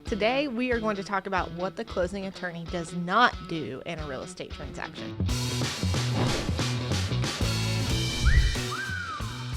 Today, we are going to talk about what the closing attorney does not do in a real estate transaction.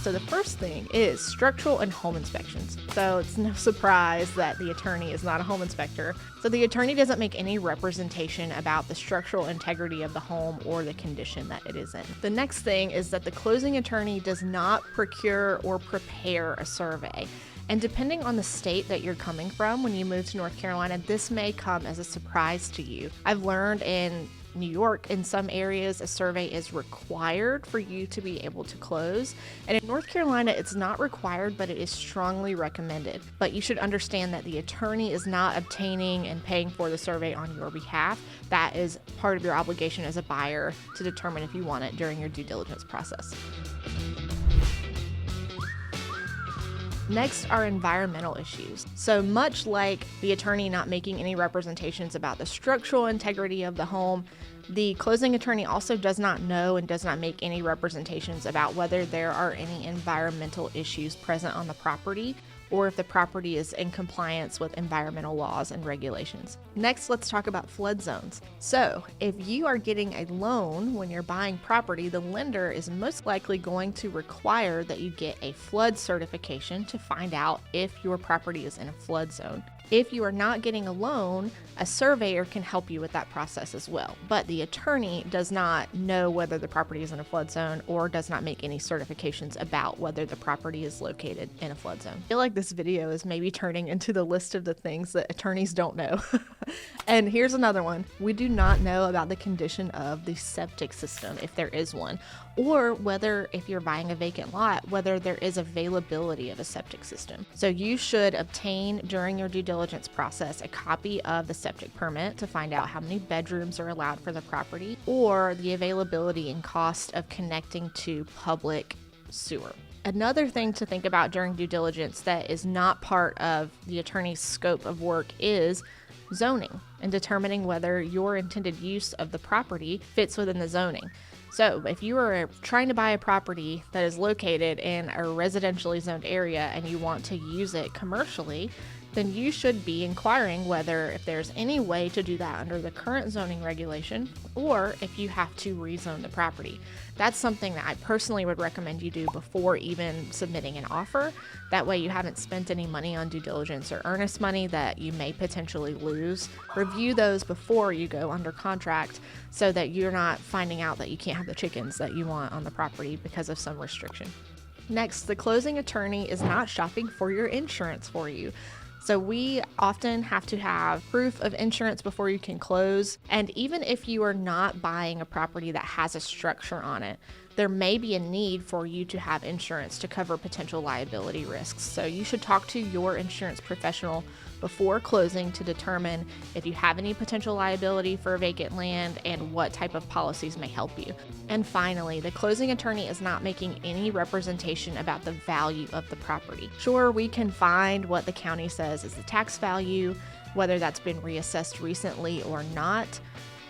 So the first thing is structural and home inspections. So it's no surprise that the attorney is not a home inspector. So the attorney doesn't make any representation about the structural integrity of the home or the condition that it is in. The next thing is that the closing attorney does not procure or prepare a survey. And depending on the state that you're coming from when you move to North Carolina, this may come as a surprise to you. I've learned in New York, in some areas, a survey is required for you to be able to close. And in North Carolina, it's not required, but it is strongly recommended. But you should understand that the attorney is not obtaining and paying for the survey on your behalf. That is part of your obligation as a buyer to determine if you want it during your due diligence process. Next are environmental issues. So much like the attorney not making any representations about the structural integrity of the home, the closing attorney also does not know and does not make any representations about whether there are any environmental issues present on the property or if the property is in compliance with environmental laws and regulations. Next, let's talk about flood zones. So, if you are getting a loan when you're buying property, the lender is most likely going to require that you get a flood certification to find out if your property is in a flood zone. If you are not getting a loan, a surveyor can help you with that process as well. But the attorney does not know whether the property is in a flood zone or does not make any certifications about whether the property is located in a flood zone. I feel like this video is maybe turning into the list of the things that attorneys don't know. And here's another one. We do not know about the condition of the septic system, if there is one, or whether, if you're buying a vacant lot, whether there is availability of a septic system. So you should obtain during your due diligence process a copy of the septic permit to find out how many bedrooms are allowed for the property or the availability and cost of connecting to public sewer. Another thing to think about during due diligence that is not part of the attorney's scope of work is zoning and determining whether your intended use of the property fits within the zoning. So if you are trying to buy a property that is located in a residentially zoned area and you want to use it commercially, then you should be inquiring whether if there's any way to do that under the current zoning regulation or if you have to rezone the property. That's something that I personally would recommend you do before even submitting an offer. That way you haven't spent any money on due diligence or earnest money that you may potentially lose. Review those before you go under contract so that you're not finding out that you can't have the chickens that you want on the property because of some restriction. Next, the closing attorney is not shopping for your insurance for you. So we often have to have proof of insurance before you can close. And even if you are not buying a property that has a structure on it, there may be a need for you to have insurance to cover potential liability risks. So you should talk to your insurance professional before closing to determine if you have any potential liability for vacant land and what type of policies may help you. And finally, the closing attorney is not making any representation about the value of the property. Sure, we can find what the county says is the tax value, whether that's been reassessed recently or not,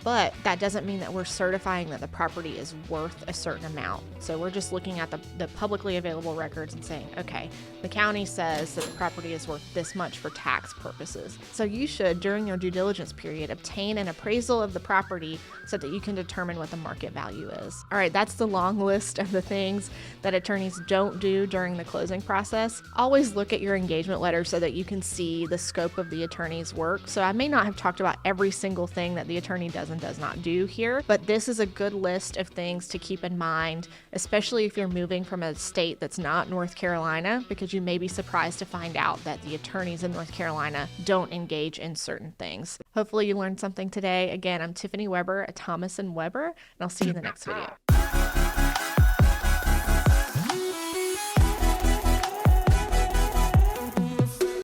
but that doesn't mean that we're certifying that the property is worth a certain amount. So we're just looking at the publicly available records and saying, okay, the county says that the property is worth this much for tax purposes. So you should, during your due diligence period, obtain an appraisal of the property so that you can determine what the market value is. All right, that's the long list of the things that attorneys don't do during the closing process. Always look at your engagement letter so that you can see the scope of the attorney's work. So I may not have talked about every single thing that the attorney does and does not do here, but this is a good list of things to keep in mind, especially if you're moving from a state that's not North Carolina, because you may be surprised to find out that the attorneys in North Carolina don't engage in certain things. Hopefully you learned something today. Again, I'm Tiffany Weber at Thomas & Weber, and I'll see you in the next video.